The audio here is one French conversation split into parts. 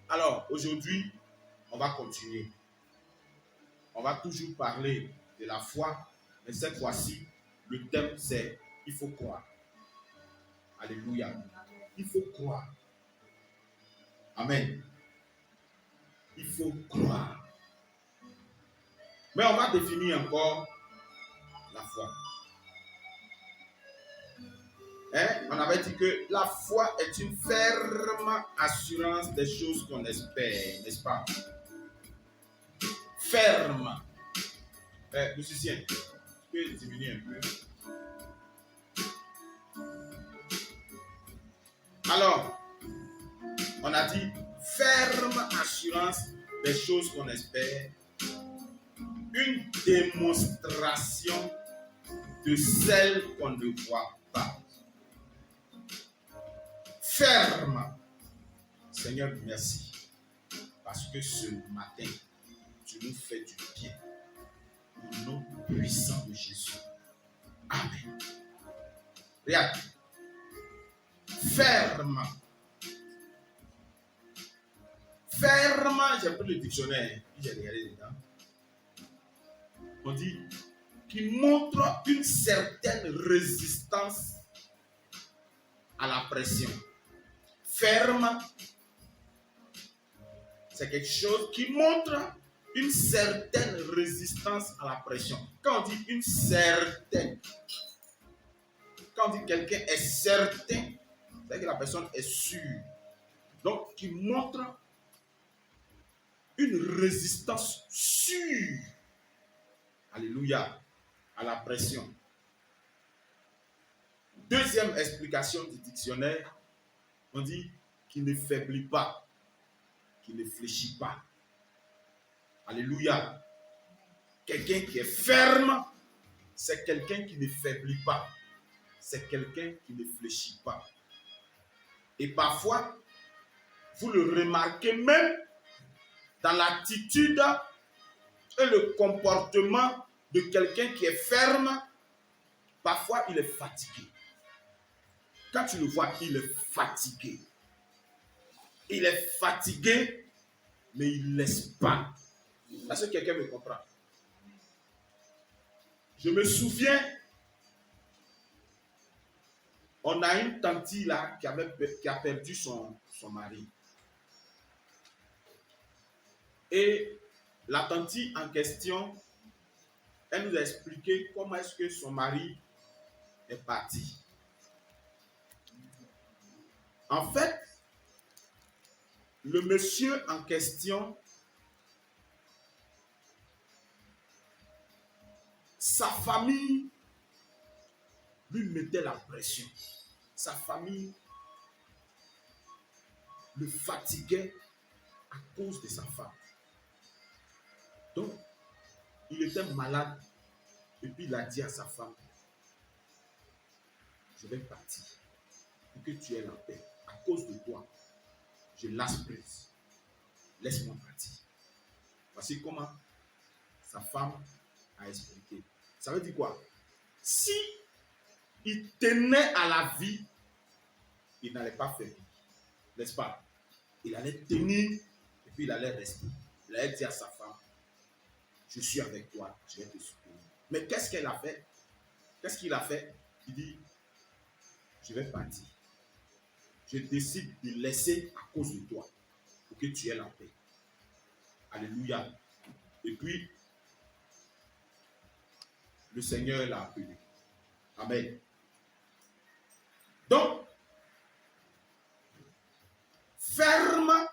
Alors, aujourd'hui, on va continuer. On va toujours parler de la foi, mais cette fois-ci, le thème c'est « Il faut croire ». Alléluia. Il faut croire. Amen. Il faut croire. Mais on va définir encore la foi. On avait dit que la foi est une ferme assurance des choses qu'on espère, n'est-ce pas? Ferme. Musicien, tu peux diminuer un peu. Alors, on a dit ferme assurance des choses qu'on espère, une démonstration de celles qu'on ne voit pas. Ferme. Seigneur, merci. Parce que ce matin, tu nous fais du bien. Au nom puissant de Jésus. Amen. Regarde. Ferme. Ferme, j'ai pris le dictionnaire, j'ai regardé dedans. On dit qui montre une certaine résistance à la pression. Ferme, c'est quelque chose qui montre une certaine résistance à la pression. Quand on dit une certaine, quand on dit quelqu'un est certain, c'est que la personne est sûre. Donc, qui montre une résistance sûre. Alléluia. À la pression. Deuxième explication du dictionnaire, on dit qu'il ne faiblit pas, qu'il ne fléchit pas. Alléluia. Quelqu'un qui est ferme, c'est quelqu'un qui ne faiblit pas. C'est quelqu'un qui ne fléchit pas. Et parfois, vous le remarquez même dans l'attitude et le comportement de quelqu'un qui est ferme. Parfois, il est fatigué. Quand tu le vois, il est fatigué. Il est fatigué, mais il ne laisse pas. Est-ce que quelqu'un me comprend? Je me souviens, on a une tante là qui a perdu son mari. Et la tante en question, elle nous a expliqué comment est-ce que son mari est parti. En fait, le monsieur en question, sa famille lui mettait la pression. Sa famille le fatiguait à cause de sa femme. Donc, il était malade et puis il a dit à sa femme, je vais partir pour que tu aies la paix. À cause de toi, je lâche prise. Laisse-moi partir. Voici comment sa femme a expliqué. Ça veut dire quoi? Si il tenait à la vie, il n'allait pas faire, n'est-ce pas? Il allait tenir et puis il allait rester. Il allait dire à sa femme, je suis avec toi, je vais te soutenir. Mais qu'est-ce qu'elle a fait? Qu'est-ce qu'il a fait? Il dit, je vais partir. Je décide de laisser à cause de toi pour que tu aies la paix. Alléluia. Et puis, le Seigneur l'a appelé. Amen. Donc, ferme,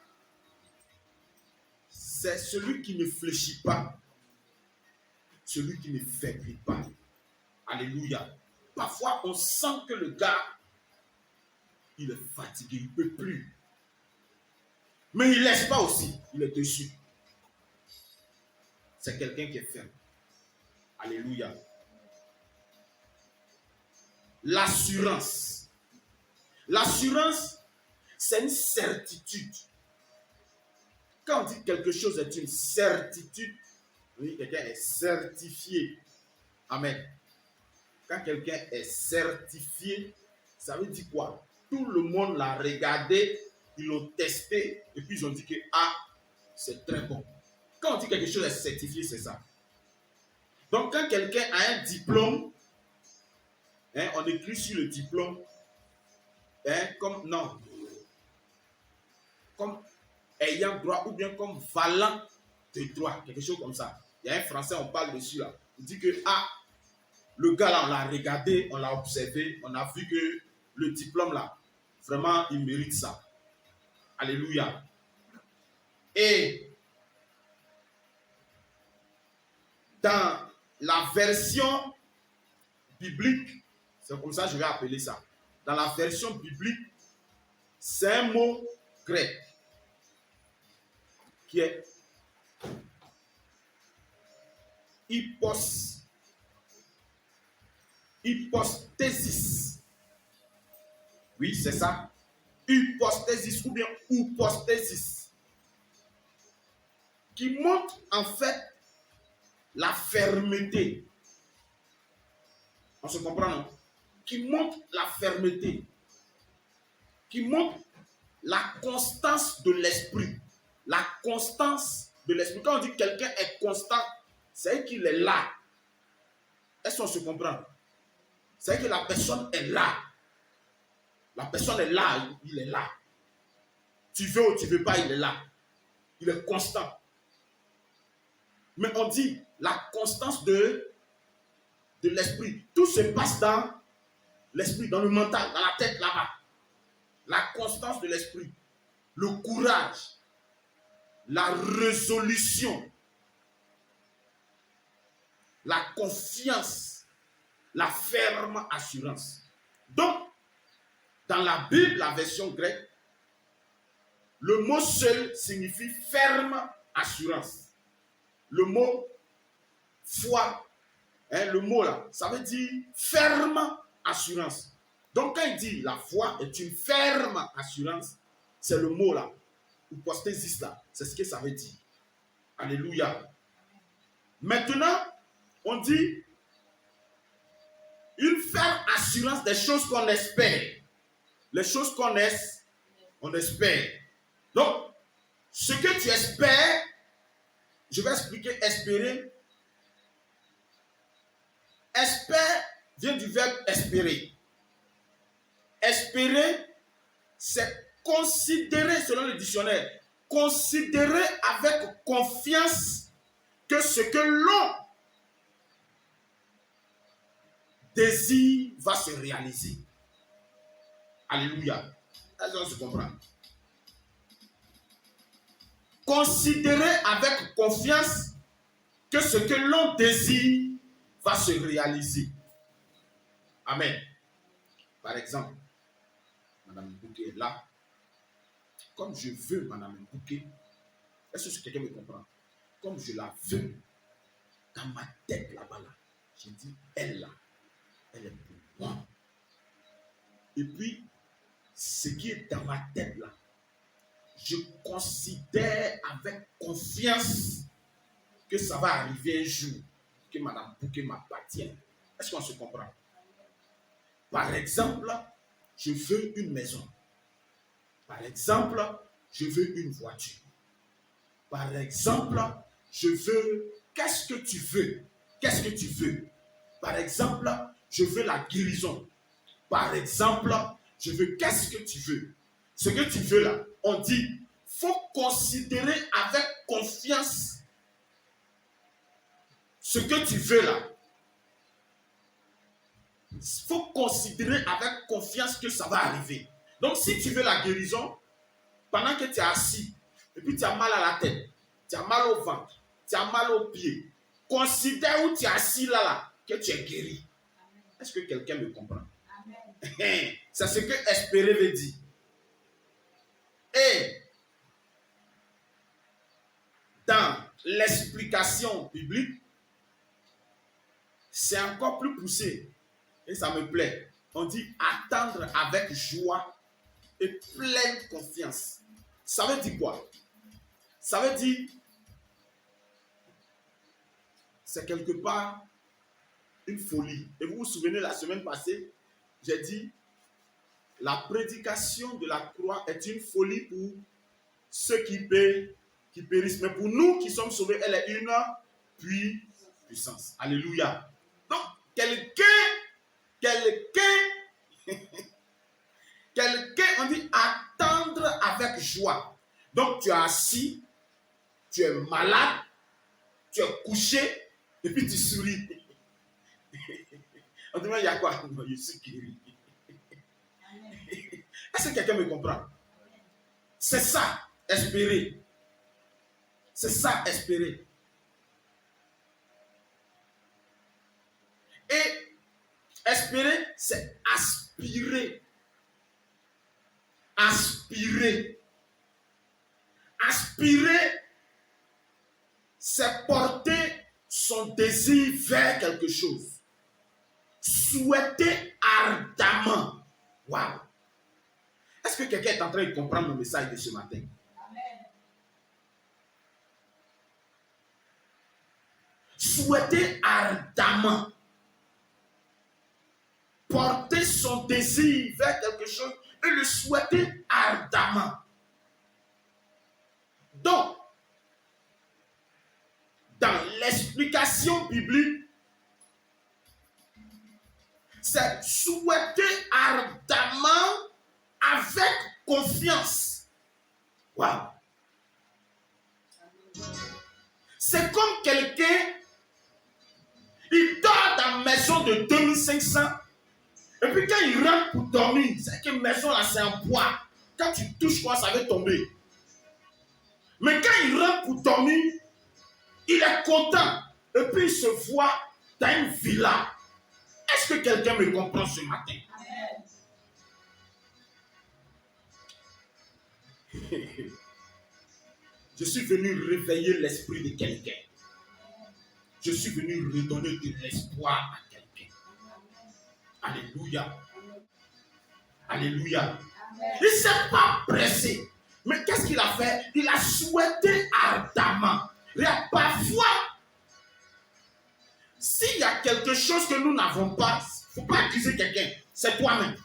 c'est celui qui ne fléchit pas, celui qui ne faiblit pas. Alléluia. Parfois, on sent que le gars, il est fatigué, il ne peut plus. Mais il ne laisse pas aussi, il est dessus. C'est quelqu'un qui est ferme. Alléluia. L'assurance. L'assurance, c'est une certitude. Quand on dit quelque chose est une certitude, oui, quelqu'un est certifié. Amen. Quand quelqu'un est certifié, ça veut dire quoi? Tout le monde l'a regardé ils l'ont testé et puis ils ont dit que ah, c'est très bon. Quand on dit quelque chose est certifié, c'est ça. Donc quand quelqu'un a un diplôme, hein, on écrit sur le diplôme, hein, comme non, comme ayant droit ou bien comme valant de droit, quelque chose comme ça. Il y a un français, on parle dessus là. Il dit que ah, le gars là, on l'a regardé, on l'a observé, on a vu que le diplôme là, vraiment, il mérite ça. Alléluia. Et dans la version biblique, c'est comme ça que je vais appeler ça. Dans la version biblique, c'est un mot grec qui est hypostésis. Oui, c'est ça. Hypostésis ou bien hypostésis. Qui montre en fait la fermeté. On se comprend, non? Qui montre la fermeté. Qui montre la constance de l'esprit. La constance de l'esprit. Quand on dit que quelqu'un est constant, c'est qu'il est là. Est-ce qu'on se comprend? C'est que la personne est là. La personne est là, il est là. Tu veux ou tu ne veux pas, il est là. Il est constant. Mais on dit la constance de l'esprit. Tout se passe dans l'esprit, dans le mental, dans la tête là-bas. La constance de l'esprit, le courage, la résolution, la confiance, la ferme assurance. Donc, dans la Bible, la version grecque, le mot seul signifie ferme assurance. Le mot foi, hein, le mot là, ça veut dire ferme assurance. Donc quand il dit la foi est une ferme assurance, c'est le mot là, ou postésis là, c'est ce que ça veut dire. Alléluia. Maintenant, on dit une ferme assurance des choses qu'on espère. Les choses qu'on on espère. Donc, ce que tu espères, je vais expliquer espérer. Espère vient du verbe espérer. Espérer, c'est considérer, selon le dictionnaire, considérer avec confiance que ce que l'on désire va se réaliser. Alléluia. Est-ce qu'on se comprend? Considérer avec confiance que ce que l'on désire va se réaliser. Amen. Par exemple, Madame Bouquet est là. Comme je veux Madame Bouquet, est-ce que quelqu'un me comprend? Comme je la veux, dans ma tête là-bas, là, je dis, elle là, elle est pour moi. Et puis, ce qui est dans ma tête là, je considère avec confiance que ça va arriver un jour, que Madame Bouquet m'appartienne. Est-ce qu'on se comprend? Par exemple, je veux une maison. Par exemple, je veux une voiture. Par exemple, je veux... Qu'est-ce que tu veux? Qu'est-ce que tu veux? Par exemple, je veux la guérison. Par exemple, je veux... Qu'est-ce que tu veux? Ce que tu veux là, on dit, il faut considérer avec confiance ce que tu veux là. Il faut considérer avec confiance que ça va arriver. Donc, si tu veux la guérison, pendant que tu es assis, et puis tu as mal à la tête, tu as mal au ventre, tu as mal aux pieds, considère où tu es assis là, que tu es guéri. Est-ce que quelqu'un me comprend? Amen. C'est ce que espérer veut dire. Et dans l'explication biblique, c'est encore plus poussé. Et ça me plaît. On dit attendre avec joie et pleine confiance. Ça veut dire quoi? Ça veut dire, c'est quelque part une folie. Et vous vous souvenez, la semaine passée, j'ai dit, la prédication de la croix est une folie pour ceux qui périssent. Mais pour nous qui sommes sauvés, elle est une puissance. Alléluia. Donc, quelqu'un, on dit attendre avec joie. Donc, tu es assis, tu es malade, tu es couché, et puis tu souris. On te demande, il y a quoi? Non, je suis guéri. Est-ce que quelqu'un me comprend? C'est ça, espérer. C'est ça, espérer. Et espérer, c'est aspirer. Aspirer. Aspirer, c'est porter son désir vers quelque chose. Souhaiter ardemment. Waouh! Est-ce que quelqu'un est en train de comprendre le message de ce matin? Amen. Souhaiter ardemment. Porter son désir vers quelque chose et le souhaiter ardemment. Donc, dans l'explication biblique, c'est souhaiter ardemment avec confiance. Waouh! C'est comme quelqu'un, il dort dans une maison de 2500, et puis quand il rentre pour dormir, c'est que maison là c'est en bois. Quand tu touches quoi, ça va tomber. Mais quand il rentre pour dormir, il est content. Et puis il se voit dans une villa. Est-ce que quelqu'un me comprend ce matin? Je suis venu réveiller l'esprit de quelqu'un. Je suis venu redonner de l'espoir à quelqu'un. Alléluia. Alléluia. Il ne s'est pas pressé. Mais qu'est-ce qu'il a fait? Il a souhaité ardemment. Parfois, s'il y a quelque chose que nous n'avons pas, il ne faut pas accuser quelqu'un. C'est toi-même.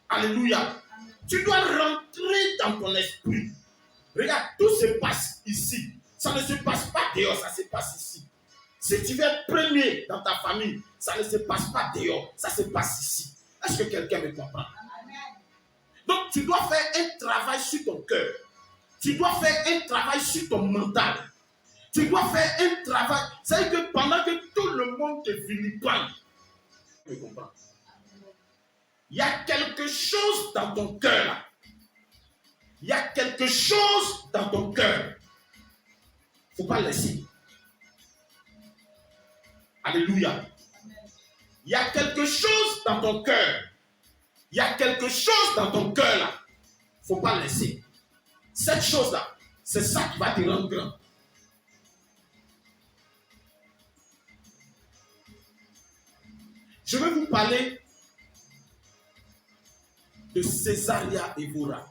Alléluia. Tu dois rentrer dans ton esprit. Regarde, tout se passe ici. Ça ne se passe pas dehors, ça se passe ici. Si tu veux être premier dans ta famille, ça ne se passe pas dehors, ça se passe ici. Est-ce que quelqu'un me comprend? Donc, tu dois faire un travail sur ton cœur. Tu dois faire un travail sur ton mental. Tu dois faire un travail. C'est-à-dire que pendant que tout le monde te vilipende, tu me comprends? Il y a quelque chose dans ton cœur là. Il y a quelque chose dans ton cœur. Il ne faut pas laisser. Alléluia. Il y a quelque chose dans ton cœur. Il y a quelque chose dans ton cœur là. Il ne faut pas laisser. Cette chose-là, c'est ça qui va te rendre grand. Je vais vous parler de Césaria Évora.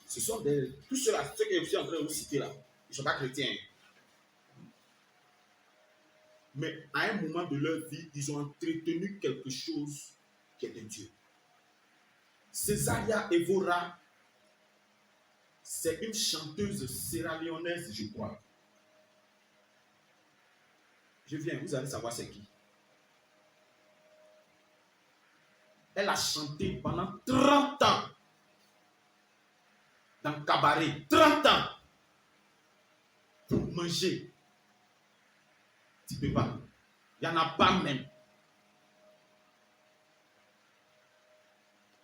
Ce sont tous ceux-là, ceux que je suis en train de vous citer là, ils ne sont pas chrétiens. Mais à un moment de leur vie, ils ont entretenu quelque chose qui est de Dieu. Césaria Évora, c'est une chanteuse sierra-léonaise, je crois. Je viens, vous allez savoir c'est qui. Elle a chanté pendant 30 ans dans le cabaret. 30 ans pour manger. Tu ne peux pas. Il n'y en a pas même.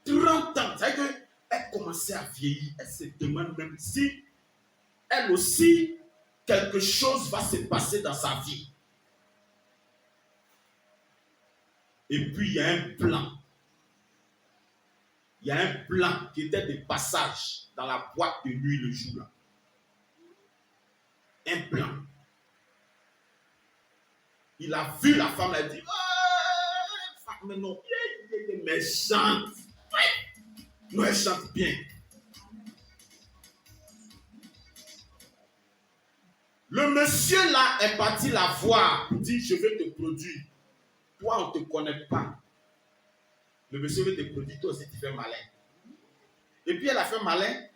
30 ans. C'est-à-dire qu'elle commençait à vieillir. Elle se demande même si elle aussi, quelque chose va se passer dans sa vie. Et puis, il y a un plan. Il y a un plan qui était de passage dans la boîte de nuit le jour là. Un plan. Il a vu la femme, elle a dit, oh, mais non, mais chante. Non, elle chante bien. Le monsieur là est parti la voir. Il dit, je vais te produire. Toi, on ne te connaît pas. Le monsieur veut te produire, toi aussi tu fais malin. Et puis elle a fait malin.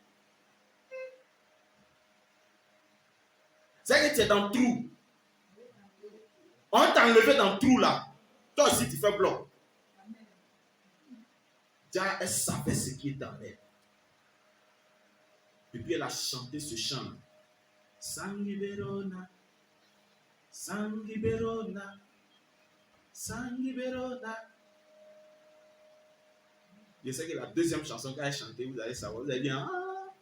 C'est que tu es dans le trou. On t'a enlevé dans le trou là. Toi aussi tu fais bloc. Déjà, elle savait ce qui est en elle. Et puis elle a chanté ce chant. Sangiberona, Sangiberona, Sangiberona. Je sais que la deuxième chanson qu'elle a chantée, vous allez savoir, vous allez dire, ah,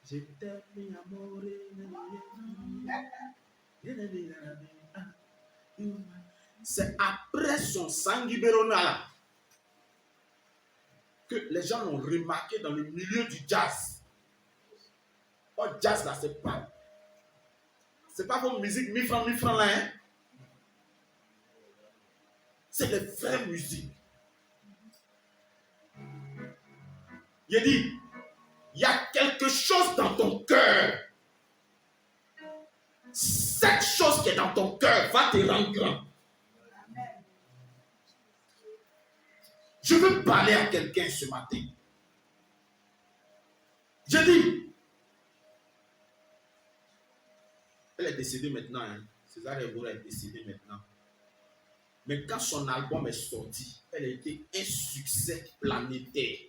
je t'aime, amour. C'est après son Sangiberona là que les gens l'ont remarqué dans le milieu du jazz. Oh, jazz là, c'est pas comme musique mi franc là, hein. C'est les vraies musiques. Il dit, il y a quelque chose dans ton cœur. Cette chose qui est dans ton cœur va te rendre grand. Je veux parler à quelqu'un ce matin. Je dis, elle est décédée maintenant. Hein. César Evora est décédée maintenant. Mais quand son album est sorti, elle a été un succès planétaire.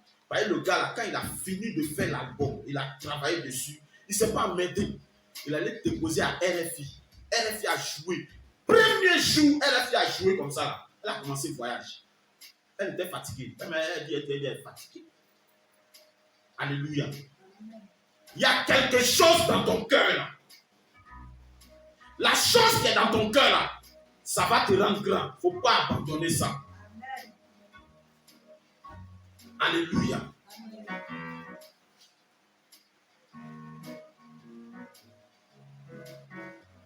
Vous voyez, le gars là, quand il a fini de faire l'album, il a travaillé dessus, il ne s'est pas emmerdé. Il allait déposer à RFI. RFI a joué. Premier jour, RFI a joué comme ça. Là. Elle a commencé le voyage. Elle était fatiguée. Elle dit qu'elle était fatiguée. Alléluia. Il y a quelque chose dans ton cœur là. La chose qui est dans ton cœur là, ça va te rendre grand. Il ne faut pas abandonner ça. Alléluia.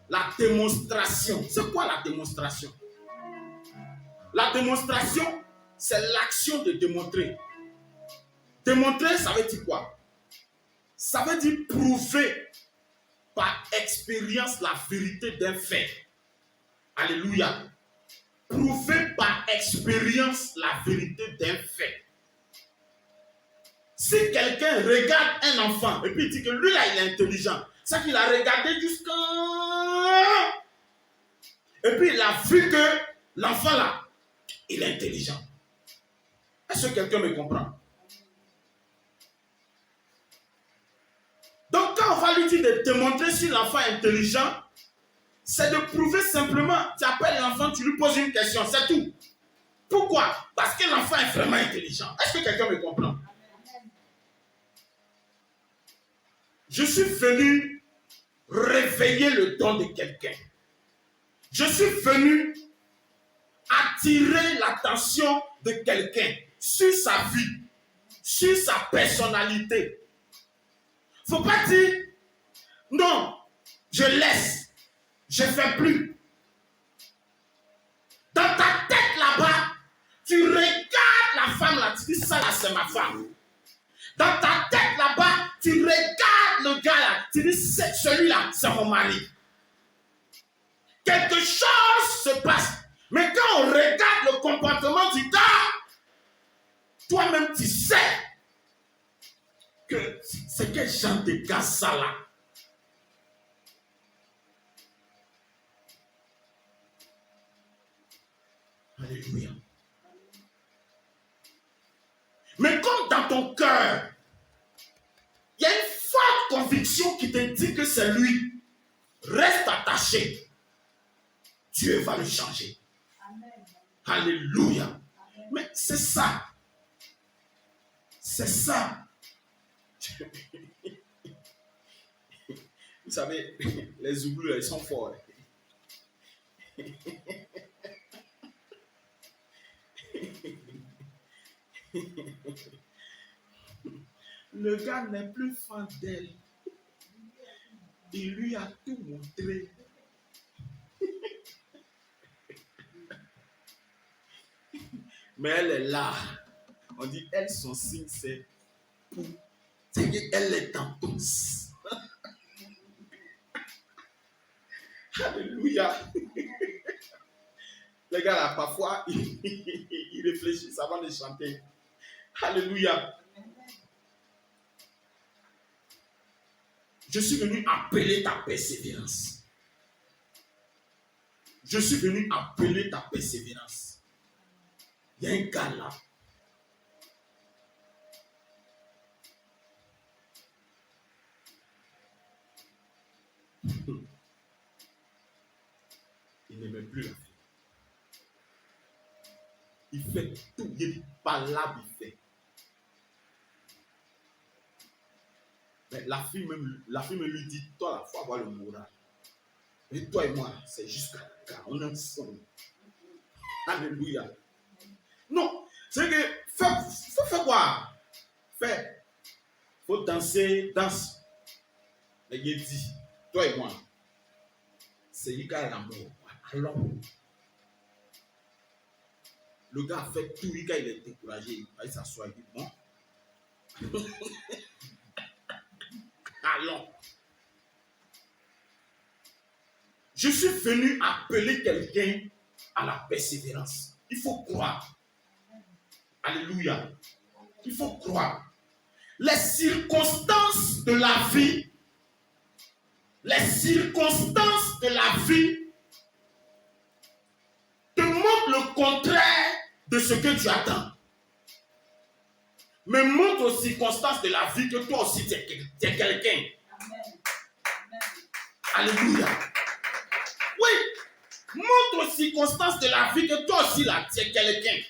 La démonstration. C'est quoi la démonstration? La démonstration, c'est l'action de démontrer. Démontrer, ça veut dire quoi? Ça veut dire prouver par expérience la vérité d'un fait. Alléluia. Prouver par expérience la vérité d'un fait. Si quelqu'un regarde un enfant et puis il dit que lui là il est intelligent, c'est qu'il a regardé jusqu'à... Et puis il a vu que l'enfant là, il est intelligent. Est-ce que quelqu'un me comprend? Donc quand on va lui dire de démontrer si l'enfant est intelligent, c'est de prouver simplement, tu appelles l'enfant, tu lui poses une question, c'est tout. Pourquoi? Parce que l'enfant est vraiment intelligent. Est-ce que quelqu'un me comprend? Je suis venu réveiller le don de quelqu'un. Je suis venu attirer l'attention de quelqu'un sur sa vie, sur sa personnalité. Il ne faut pas dire, non, je laisse, je ne fais plus. Dans ta tête là-bas, tu regardes la femme là, tu dis, ça là, c'est ma femme. Dans ta tête là-bas, tu regardes le gars là, tu dis, celui-là, c'est mon mari. Quelque chose se passe. Mais quand on regarde le comportement du gars, toi-même tu sais que c'est quel genre de gars ça là. Alléluia. Mais comme dans ton cœur, il y a une forte conviction qui te dit que c'est lui, reste attaché. Dieu va le changer. Amen. Alléluia. Amen. Mais c'est ça. C'est ça. Vous savez, les oubliés, ils sont forts. Le gars n'est plus fan d'elle. Il lui a tout montré. Mais elle est là. On dit, elle, son signe, c'est pour. C'est qu'elle est en tous. Alléluia. Les gars là, parfois, ils réfléchissent avant de chanter. Alléluia. Je suis venu appeler ta persévérance. Je suis venu appeler ta persévérance. Il y a un gars là. Il n'aimait plus la vie. Il fait tout. Il est palabre, il fait. Mais la fille me lui dit, toi, il faut avoir le moral. Et toi et moi, c'est jusqu'à quand on est ensemble. Alléluia. Non, c'est que, faut faire quoi? Fais. Faut danser, danse. Mais il dit, toi et moi, c'est Ika l'amour. Alors, le gars a fait tout, Ika il est découragé. Il s'assoit, il dit, bon. Allons. Je suis venu appeler quelqu'un à la persévérance. Il faut croire. Alléluia. Il faut croire. Les circonstances de la vie, te montrent le contraire de ce que tu attends. Mais montre aux circonstances de la vie que toi aussi tu es quelqu'un. Alléluia. Oui. Montre aux circonstances de la vie que toi aussi là, tu es quelqu'un.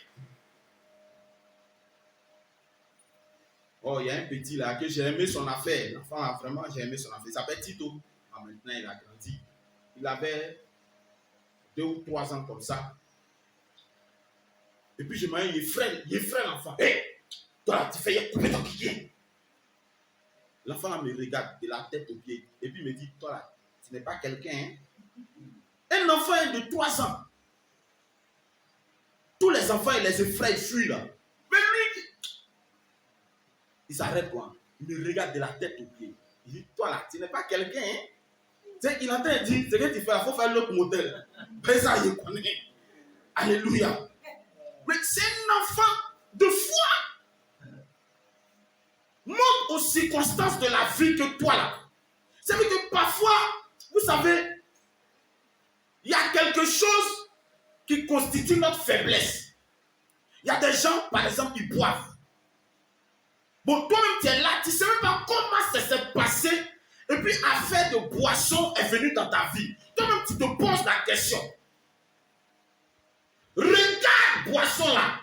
Oh, il y a un petit là que j'ai aimé son affaire. L'enfant là, vraiment, j'ai aimé son affaire. Il s'appelle Tito. Ah, maintenant, il a grandi. Il avait 2 ou 3 ans comme ça. Et puis, je me dis, il est frère l'enfant. Hé, toi, tu fais couper ton pied. L'enfant là me regarde de la tête aux pieds. Et puis, il me dit, toi là, tu n'es pas quelqu'un. Hein? Un enfant de 3 ans. Tous les enfants et les frères fuient là. Mais lui, il s'arrête quoi? Il me regarde de la tête aux pieds. Il dit, toi là, tu n'es pas quelqu'un. Hein? Il est en train de dire, ce que tu fais, il faut faire l'autre modèle. Mais ça, il connaît. Alléluia. Mais c'est un enfant de foi. Montre aux circonstances de la vie que toi là. C'est vrai que parfois, vous savez, il y a quelque chose qui constitue notre faiblesse. Il y a des gens, par exemple, qui boivent. Bon, toi-même, tu es là, tu ne sais même pas comment ça s'est passé. Et puis, affaire de boisson est venue dans ta vie. Toi-même, tu te poses la question. Regarde, boisson là.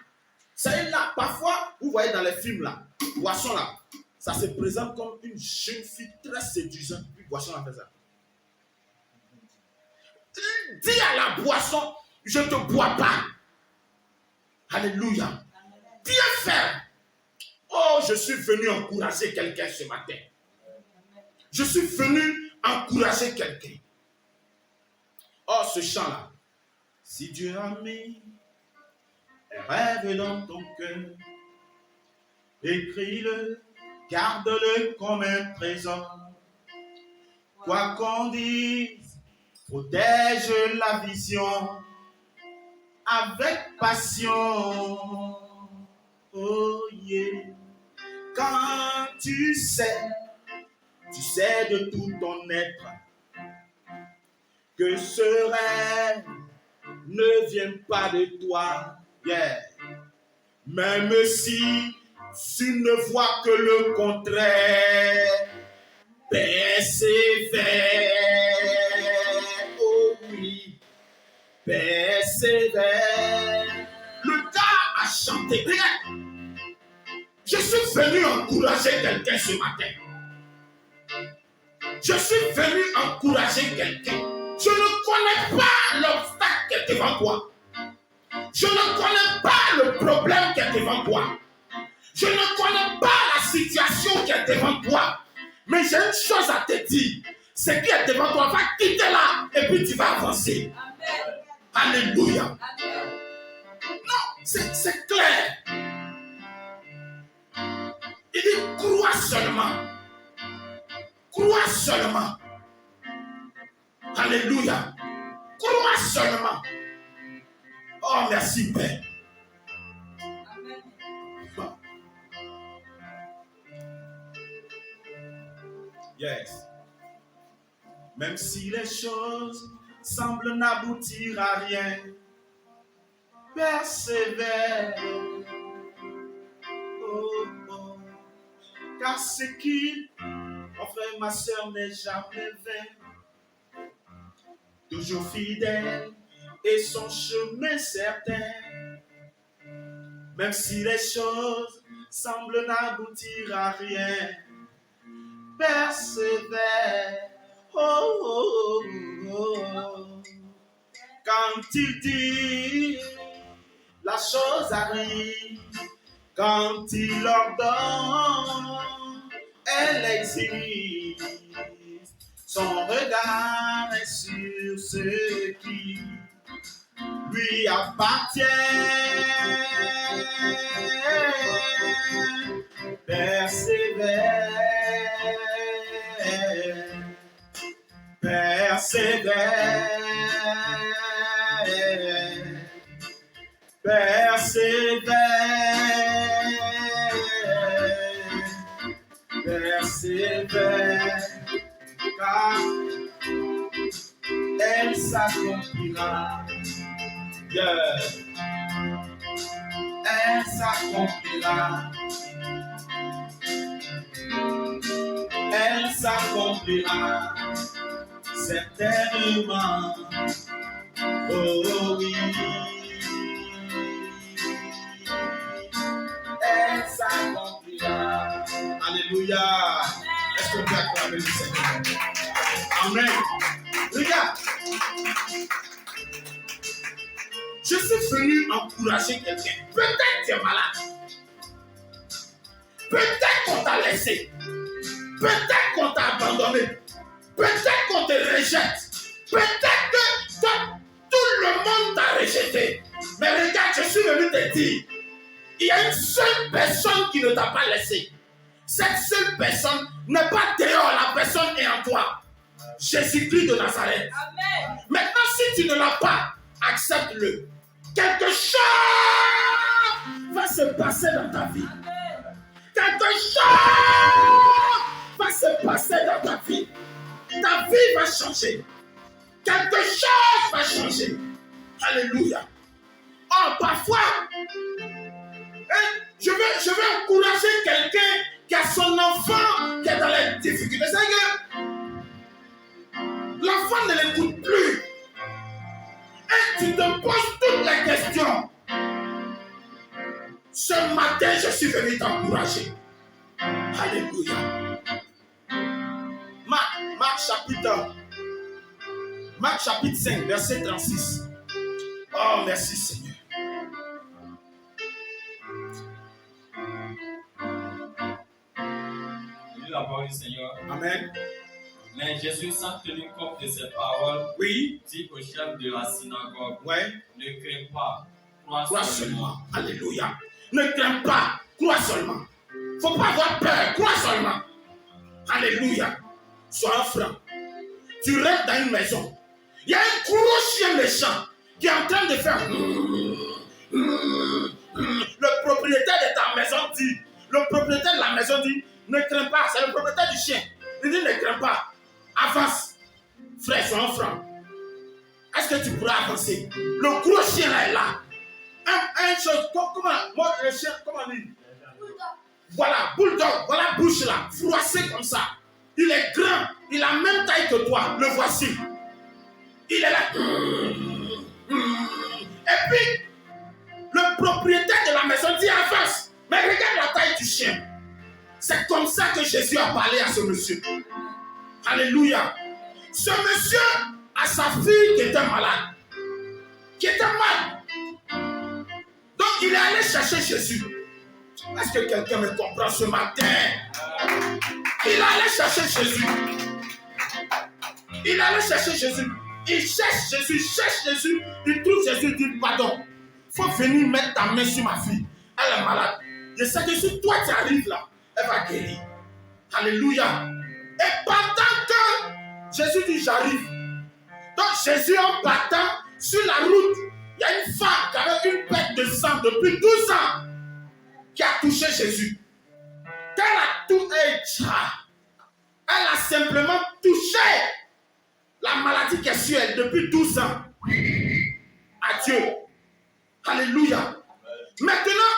Ça est là. Parfois, vous voyez dans les films là, boisson là, ça se présente comme une jeune fille très séduisante. Puis, boisson là fait ça. Dis à la boisson, je ne te bois pas. Alléluia. Bien faire. Oh, je suis venu encourager quelqu'un ce matin. Je suis venu encourager quelqu'un. Oh, ce chant-là. Si Dieu a mis un rêve dans ton cœur, écris-le, garde-le comme un trésor. Quoi qu'on dise, protège la vision avec passion. Oh yeah. Quand tu sais de tout ton être que ce rêve ne vient pas de toi, yeah. Même si tu ne vois que le contraire, persévère, oh oui, persévère. Le gars a chanté, regarde. Je suis venu encourager quelqu'un ce matin. Je suis venu encourager quelqu'un. Je ne connais pas l'obstacle qui est devant toi. Je ne connais pas le problème qui est devant toi. Je ne connais pas la situation qui est devant toi. Mais j'ai une chose à te dire. Ce qui est devant toi va quitter là et puis tu vas avancer. Amen. Alléluia. Amen. Non, c'est clair. Il dit, crois seulement. Crois seulement. Alléluia. Crois seulement. Oh, merci, Père. Amen. Yes. Même si les choses semblent n'aboutir à rien, persévère. Oh, oh. Car ce qui, mon frère, ma soeur, n'est jamais vain. Toujours fidèle et son chemin certain. Même si les choses semblent n'aboutir à rien, persévère. Oh, oh, oh, oh. Quand il dit, la chose arrive. Quand il ordonne, elle existe. Son regard est sur ce qui lui appartient. Persévère, persévère, persévère, persévère, car elle s'accomplira. Yeah. Elle s'accomplira. Elle s'accomplira certainement. Oh oui. Elle s'accomplira. Alléluia. Est-ce qu'on peut acclamer le Seigneur? Amen. Regarde. Je suis venu encourager quelqu'un. Peut-être tu es malade. Peut-être qu'on t'a laissé. Peut-être qu'on t'a abandonné. Peut-être qu'on te rejette. Peut-être que tout le monde t'a rejeté. Mais regarde, je suis venu te dire, il y a une seule personne qui ne t'a pas laissé. Cette seule personne n'est pas dehors, la personne est en toi. Jésus-Christ de Nazareth. Amen. Maintenant, si tu ne l'as pas, accepte-le. Quelque chose va se passer dans ta vie. Amen. Quelque chose va se passer dans ta vie. Ta vie va changer. Quelque chose va changer. Alléluia. Oh, parfois, je vais encourager quelqu'un qui a son enfant qui est dans les difficultés. C'est que l'enfant ne l'écoute plus. Et tu te poses toutes les questions. Ce matin, je suis venu t'encourager. Alléluia. Marc chapitre 5, verset 36. Oh, merci Seigneur. La parole du Seigneur. Amen. Mais Jésus, sans tenir compte de ces paroles, Oui. dit au chef de la synagogue, Ouais. ne crains pas, Crois crois seulement. seulement. Alléluia. Ne crains pas, crois seulement. Faut pas avoir peur, crois seulement. Alléluia. Sois un franc. Tu restes dans une maison. Il y a un gros chien méchant qui est en train de faire. Le propriétaire de ta maison dit, le propriétaire de la maison dit, ne crains pas, c'est le propriétaire du chien. Il dit, ne crains pas, avance. Frère, sois un franc. Est-ce que tu pourras avancer? Le gros chien là est là. Un chose, comment, moi, le chien, comment on dit? Voilà, bulldog, voilà bouche là, froissé comme ça. Il est grand, il a la même taille que toi, le voici. Il est là. Et puis, le propriétaire de la maison dit avance. Mais regarde la taille du chien. C'est comme ça que Jésus a parlé à ce monsieur. Alléluia. Ce monsieur a sa fille qui était malade. Qui était malade. Donc, il est allé chercher Jésus. Est-ce que quelqu'un me comprend ce matin? Il est allé chercher Jésus. Il est allé chercher Jésus. Il cherche Jésus, il trouve Jésus, il dit pardon. Il faut venir mettre ta main sur ma fille. Elle est malade. Je sais que si toi tu arrives là, elle va guérir. Alléluia. Et pendant que Jésus dit j'arrive. Donc Jésus en partant sur la route, Il y a une femme qui avait une perte de sang depuis 12 ans qui a touché Jésus. Elle a simplement touché la maladie qui est sur elle depuis 12 ans. Adieu. Alléluia. Maintenant,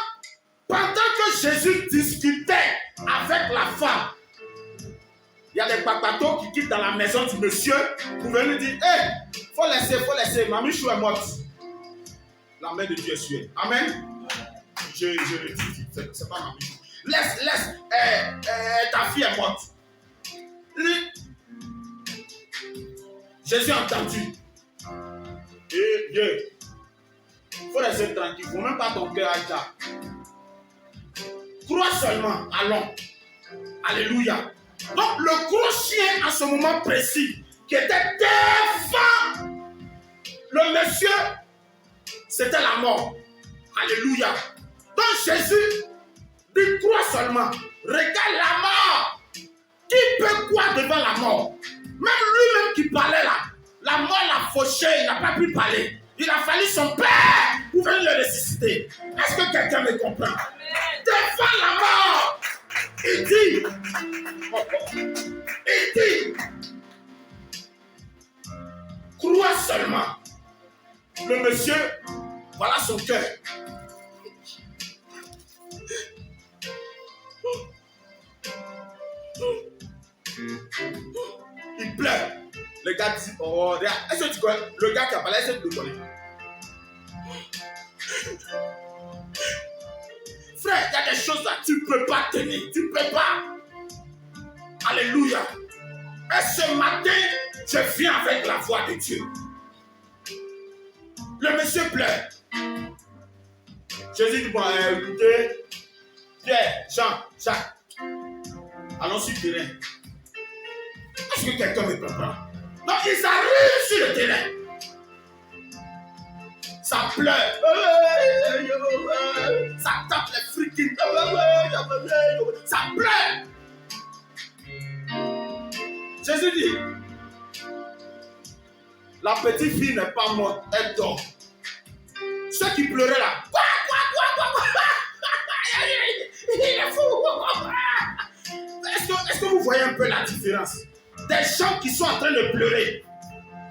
pendant que Jésus discutait avec la femme, il y a des papatos qui quittent dans la maison du monsieur pour venir dire, hey, faut laisser, mamie chou est morte. La main de Dieu est sur elle. Amen. Je le dis, c'est pas mamie chou. Laisse, ta fille est morte. Jésus a entendu. Il faut laisser tranquille, il ne faut même pas ton cœur à ça. Crois seulement, allons. Alléluia. Donc le gros chien à ce moment précis, qui était devant le monsieur, c'était la mort. Alléluia. Donc Jésus dit, crois seulement. Regarde la mort. Qui peut croire devant la mort? Même lui-même qui parlait là, la mort l'a fauché, il n'a pas pu parler. Il a fallu son père pour venir le ressusciter. Est-ce que quelqu'un me comprend? Devant la mort, il dit, crois seulement. Le monsieur, voilà son cœur. Il pleure. Le gars dit, oh, regarde, est-ce que tu connais? Le gars qui a parlé, est-ce que tu le connais? Frère, il y a des choses là, tu ne peux pas tenir, tu ne peux pas. Alléluia. Et ce matin, je viens avec la voix de Dieu. Le monsieur pleure. Jésus dit, bon, écoutez, Pierre, Jean, Jacques, allons sur le terrain. Est-ce que quelqu'un me comprend? Donc ils arrivent sur le terrain. Ça pleure. Ça tape les freaking. Ça pleure. Jésus dit, la petite fille n'est pas morte, elle dort. Ceux qui pleuraient là, il est fou. Est-ce que vous voyez un peu la différence? Des gens qui sont en train de pleurer,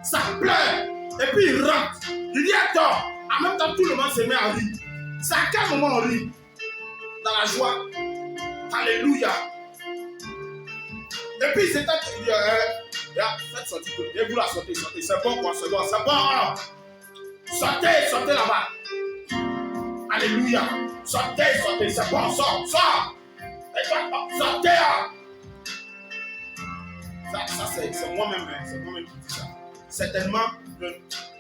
ça pleure, et puis ils rentrent, il dit attends, en même temps tout le monde se met à rire. C'est à quel moment on rit? Dans la joie. Alléluia. Et puis c'est un qui dit, faites sortir, et vous la sortez, c'est bon quoi, c'est bon. Sortez là-bas. Alléluia. Sortez, c'est bon, sort. Et toi, sortez là. Ça c'est moi-même qui dis ça. Certainement,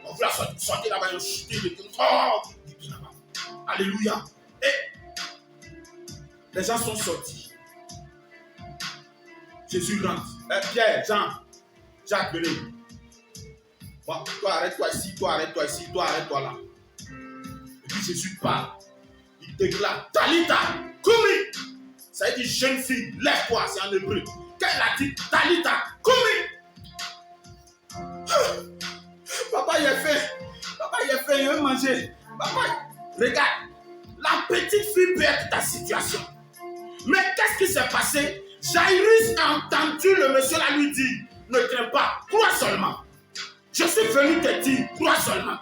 on vous la sortir là-bas, on chuter le tout. Là-bas. Alléluia. Et les gens sont sortis. Jésus rentre. Pierre, Jean, Jacques, venez. Bon, toi arrête-toi ici, toi arrête-toi là. Et puis Jésus parle. Il déclare, Talita, Koumi. Ça veut dire jeune fille, lève-toi, c'est en hébreu. Quand il a dit Talita, Koumi. Papa, il a fait, il veut manger. Papa, regarde, la petite fille peut être ta situation. Mais qu'est-ce qui s'est passé? Jairus a entendu le monsieur là lui dire, ne crains pas, crois seulement. Je suis venu te dire, crois seulement.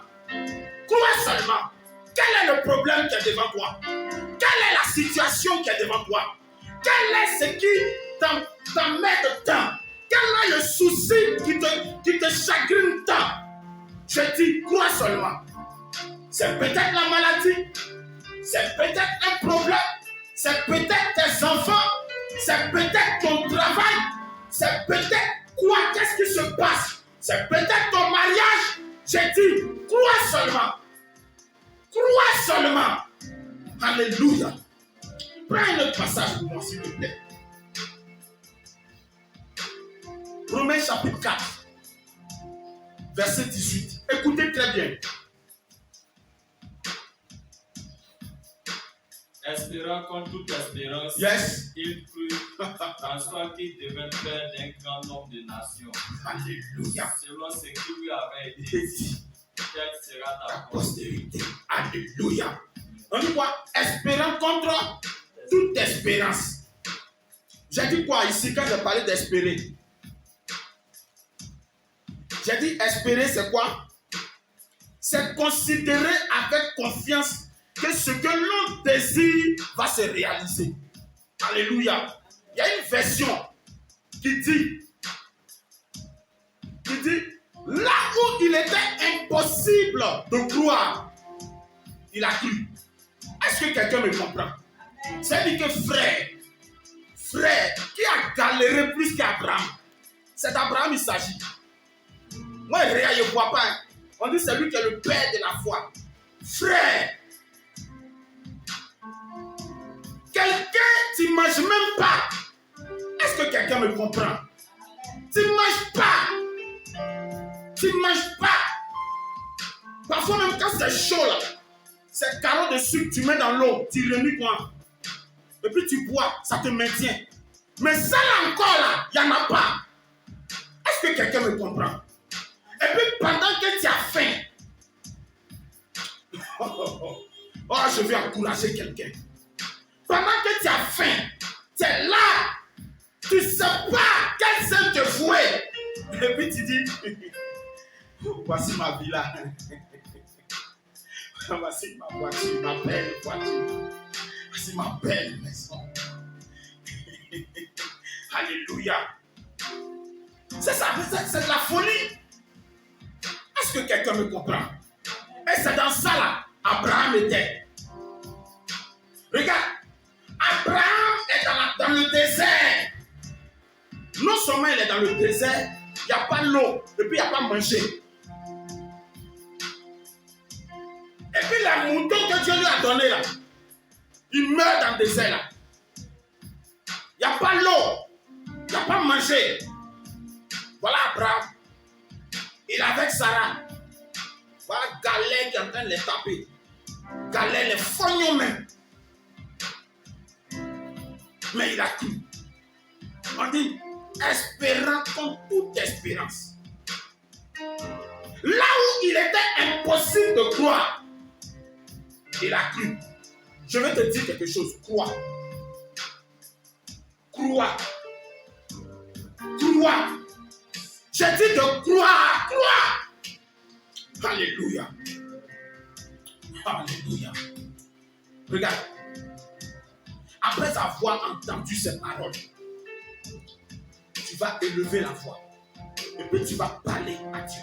Crois seulement. Quel est le problème qui est devant toi? Quelle est la situation qui est devant toi? Quel est ce qui t'emmène tant? Quel est le souci qui te chagrine tant? Je dis, crois seulement. C'est peut-être la maladie. C'est peut-être un problème. C'est peut-être tes enfants. C'est peut-être ton travail. C'est peut-être quoi? Qu'est-ce qui se passe? C'est peut-être ton mariage. J'ai dit, crois seulement. Crois seulement. Alléluia. Prends un autre passage pour moi, s'il te plaît. Romains chapitre 4, verset 18. Écoutez très bien. Espérant contre toute espérance, Yes. il crut en soi qu'il devint père d'un grand nombre de nations. Alléluia. Selon ce qui lui avait été dit. Quelle sera ta ta postérité. Alléluia. On dit quoi? Espérant contre toute espérance. J'ai dit quoi ici quand j'ai parlé d'espérer? J'ai dit espérer, c'est quoi? C'est considérer avec confiance que ce que l'on désire va se réaliser. Alléluia. Il y a une version qui dit, là où il était impossible de croire, il a cru. Est-ce que quelqu'un me comprend? C'est-à-dire que frère qui a galéré plus qu'Abraham, c'est d'Abraham il s'agit. Moi, rien, je ne vois pas. Hein. On dit c'est lui qui est le père de la foi. Frère, quelqu'un, tu ne manges même pas. Est-ce que quelqu'un me comprend? Tu ne manges pas. Tu ne manges pas. Parfois, même quand c'est chaud, là, c'est carreau de sucre, tu mets dans l'eau, tu remues quoi. Et puis tu bois, ça te maintient. Mais ça là encore, là, il n'y en a pas. Est-ce que quelqu'un me comprend? Et puis pendant que tu as faim, oh, je vais encourager quelqu'un. Pendant que tu as faim, tu es là, tu ne sais pas quel sein te fouet. Et puis tu dis, voici ma villa. Voici ma voiture, ma belle voiture. Voici ma belle maison. Alléluia. C'est ça, c'est de la folie. Est-ce que quelqu'un me comprend? Et c'est dans ça là, Abraham était. Regarde, Abraham est dans le désert. Non seulement il est dans le désert, il n'y a pas l'eau, et puis il n'y a pas manger. Et puis les moutons que Dieu lui a donnés là, il meurt dans le désert là. Il n'y a pas l'eau, il n'y a pas manger. Voilà Abraham. Il est avec Sarah. Voilà Galère qui est en train de les taper. Galère les fognons même. Mais il a cru. On dit, espérant contre toute espérance. Là où il était impossible de croire, il a cru. Je vais te dire quelque chose. Crois. Crois. Crois. J'ai dit de croire. Crois. Alléluia. Alléluia. Regarde. Après avoir entendu ces paroles, tu vas élever la voix. Et puis tu vas parler à Dieu.